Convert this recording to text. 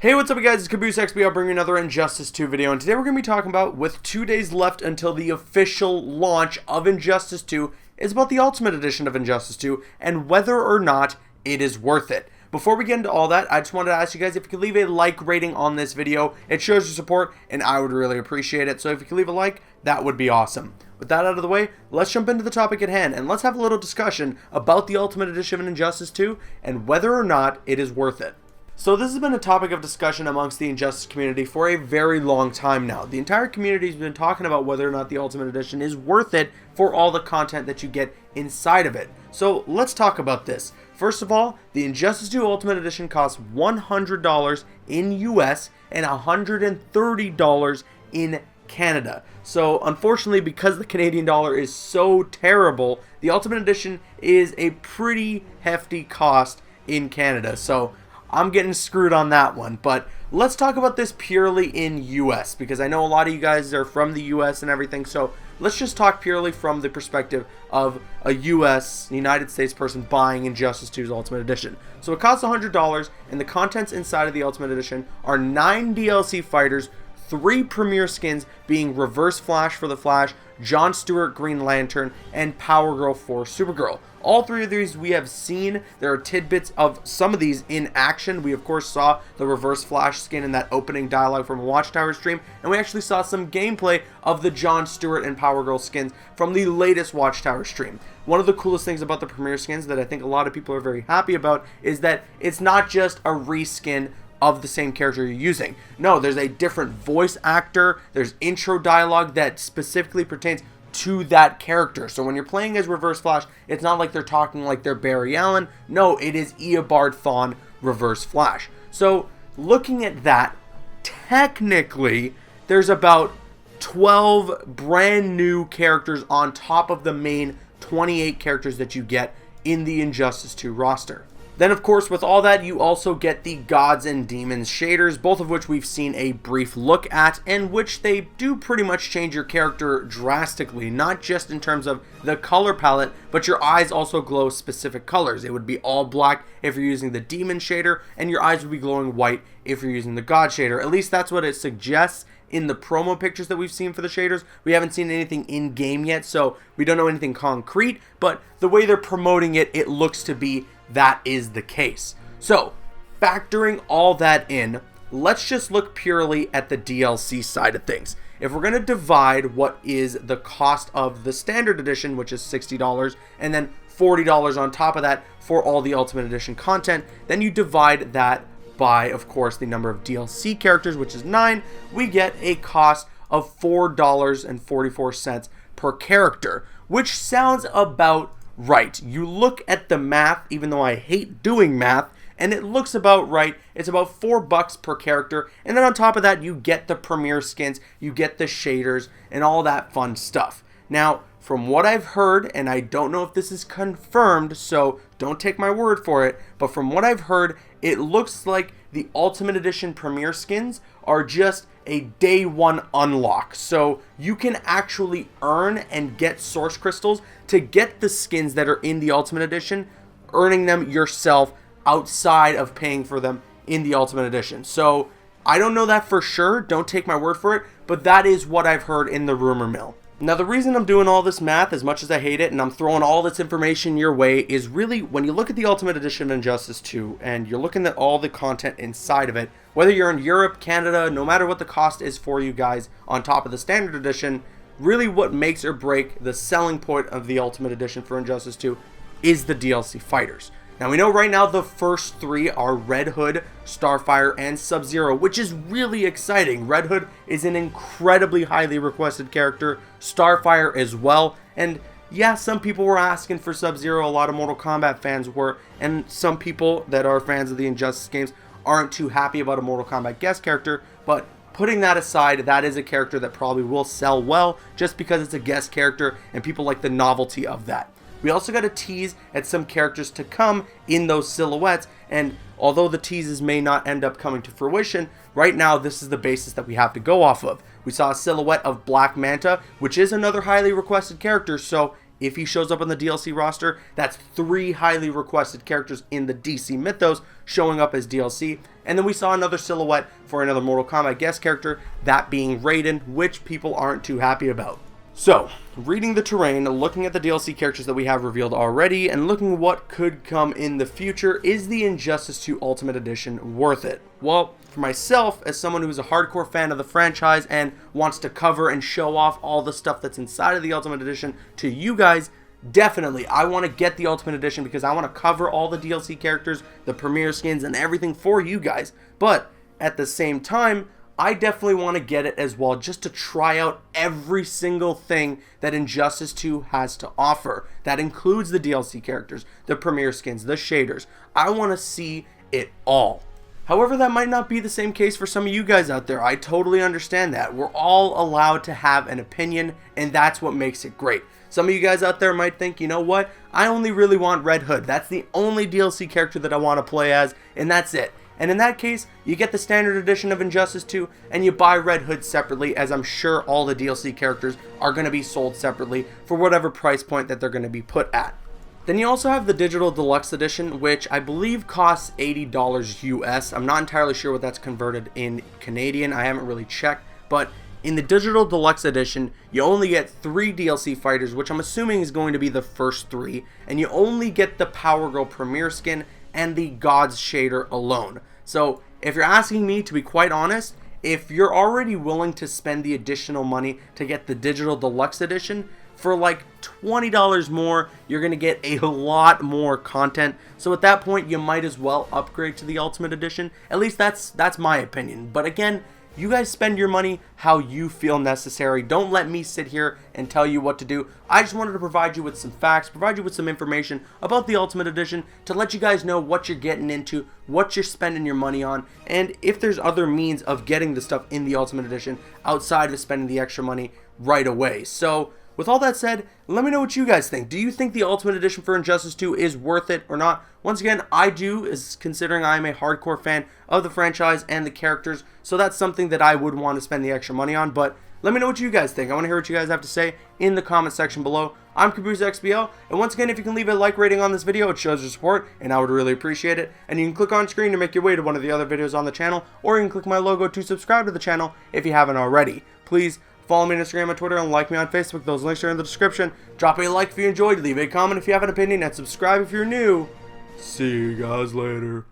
Hey, what's up you guys, it's Caboose XB. I'll bring you another Injustice 2 video, and today we're going to be talking about, with 2 days left until the official launch of Injustice 2, is about the Ultimate Edition of Injustice 2, and whether or not it is worth it. Before we get into all that, I just wanted to ask you guys if you could leave a like rating on this video. It shows your support, and I would really appreciate it, so if you could leave a like, that would be awesome. With that out of the way, let's jump into the topic at hand, and let's have a little discussion about the Ultimate Edition of Injustice 2, and whether or not it is worth it. So this has been a topic of discussion amongst the Injustice community for a very long time now. The entire community has been talking about whether or not the Ultimate Edition is worth it for all the content that you get inside of it. So let's talk about this. First of all, the Injustice 2 Ultimate Edition costs $100 in US and $130 in Canada. So unfortunately, because the Canadian dollar is so terrible, the Ultimate Edition is a pretty hefty cost in Canada. So I'm getting screwed on that one, but let's talk about this purely in US, because I know a lot of you guys are from the US and everything, so let's just talk purely from the perspective of a United States person buying Injustice 2's Ultimate Edition. So it costs $100, and the contents inside of the Ultimate Edition are 9 DLC fighters, 3 premier skins being Reverse Flash for the Flash, John Stewart Green Lantern, and Power Girl for Supergirl. All 3 of these we have seen. There are tidbits of some of these in action. We of course saw the Reverse Flash skin in that opening dialogue from a Watchtower stream, and we actually saw some gameplay of the John Stewart and Power Girl skins from the latest Watchtower stream. One of the coolest things about the premier skins that I think a lot of people are very happy about is that it's not just a reskin of the same character you're using. No, there's a different voice actor, there's intro dialogue that specifically pertains to that character. So when you're playing as Reverse Flash, it's not like they're talking like they're Barry Allen. No, it is Eobard Thawne Reverse Flash. So looking at that, technically there's about 12 brand new characters on top of the main 28 characters that you get in the Injustice 2 roster. Then of course, with all that, you also get the Gods and Demons shaders, both of which we've seen a brief look at, and which they do pretty much change your character drastically, not just in terms of the color palette, but your eyes also glow specific colors. It would be all black if you're using the Demon shader, and your eyes would be glowing white if you're using the God shader. At least that's what it suggests in the promo pictures that we've seen for the shaders. We haven't seen anything in game yet, so we don't know anything concrete, but the way they're promoting it, it looks to be that is the case. So factoring all that in, let's just look purely at the DLC side of things. If we're going to divide what is the cost of the standard edition, which is $60, and then $40 on top of that for all the Ultimate Edition content, then you divide that by, of course, the number of DLC characters, which is 9, we get a cost of $4.44 per character, which sounds about right. You look at the math, even though I hate doing math, and it looks about right. It's about $4 per character, and then on top of that, you get the premier skins, you get the shaders, and all that fun stuff. Now, from what I've heard, and I don't know if this is confirmed, so don't take my word for it, but from what I've heard, it looks like the Ultimate Edition Premier skins are just a day one unlock. So you can actually earn and get source crystals to get the skins that are in the Ultimate Edition, earning them yourself outside of paying for them in the Ultimate Edition. So I don't know that for sure, don't take my word for it, but that is what I've heard in the rumor mill. Now, the reason I'm doing all this math, as much as I hate it, and I'm throwing all this information your way, is really when you look at the Ultimate Edition of Injustice 2, and you're looking at all the content inside of it, whether you're in Europe, Canada, no matter what the cost is for you guys on top of the Standard Edition, really what makes or break the selling point of the Ultimate Edition for Injustice 2 is the DLC fighters. Now, we know right now the first 3 are Red Hood, Starfire, and Sub-Zero, which is really exciting. Red Hood is an incredibly highly requested character, Starfire as well, and yeah, some people were asking for Sub-Zero, a lot of Mortal Kombat fans were, and some people that are fans of the Injustice games aren't too happy about a Mortal Kombat guest character, but putting that aside, that is a character that probably will sell well, just because it's a guest character, and people like the novelty of that. We also got a tease at some characters to come in those silhouettes, and although the teases may not end up coming to fruition, right now this is the basis that we have to go off of. We saw a silhouette of Black Manta, which is another highly requested character, so if he shows up on the DLC roster, that's 3 highly requested characters in the DC mythos showing up as DLC. And then we saw another silhouette for another Mortal Kombat guest character, that being Raiden, which people aren't too happy about. So, reading the terrain, looking at the DLC characters that we have revealed already, and looking what could come in the future, is the Injustice 2 Ultimate Edition worth it? Well, for myself, as someone who's a hardcore fan of the franchise and wants to cover and show off all the stuff that's inside of the Ultimate Edition to you guys, definitely, I want to get the Ultimate Edition because I want to cover all the DLC characters, the premiere skins, and everything for you guys. But, at the same time, I definitely want to get it as well, just to try out every single thing that Injustice 2 has to offer. That includes the DLC characters, the premiere skins, the shaders. I want to see it all. However, that might not be the same case for some of you guys out there. I totally understand that. We're all allowed to have an opinion, and that's what makes it great. Some of you guys out there might think, you know what, I only really want Red Hood. That's the only DLC character that I want to play as, and that's it. And in that case, you get the standard edition of Injustice 2 and you buy Red Hood separately, as I'm sure all the DLC characters are going to be sold separately for whatever price point that they're going to be put at. Then you also have the Digital Deluxe Edition, which I believe costs $80 US. I'm not entirely sure what that's converted in Canadian. I haven't really checked, but in the Digital Deluxe Edition, you only get 3 DLC fighters, which I'm assuming is going to be the first 3, and you only get the Power Girl Premiere skin and the Gods shader alone. So if you're asking me, to be quite honest, if you're already willing to spend the additional money to get the Digital Deluxe Edition, for like $20 more, you're going to get a lot more content. So at that point, you might as well upgrade to the Ultimate Edition. At least that's my opinion. But again, you guys spend your money how you feel necessary. Don't let me sit here and tell you what to do. I just wanted to provide you with some facts, provide you with some information about the Ultimate Edition to let you guys know what you're getting into, what you're spending your money on, and if there's other means of getting the stuff in the Ultimate Edition outside of spending the extra money right away. So, with all that said, let me know what you guys think. Do you think the Ultimate Edition for Injustice 2 is worth it or not? Once again, I do, as considering I'm a hardcore fan of the franchise and the characters, so that's something that I would want to spend the extra money on, but let me know what you guys think. I want to hear what you guys have to say in the comment section below. I'm Caboose XBL, and once again, if you can leave a like rating on this video, it shows your support, and I would really appreciate it. And you can click on screen to make your way to one of the other videos on the channel, or you can click my logo to subscribe to the channel if you haven't already. Please follow me on Instagram and Twitter, and like me on Facebook. Those links are in the description. Drop a like if you enjoyed, leave a comment if you have an opinion, and subscribe if you're new. See you guys later.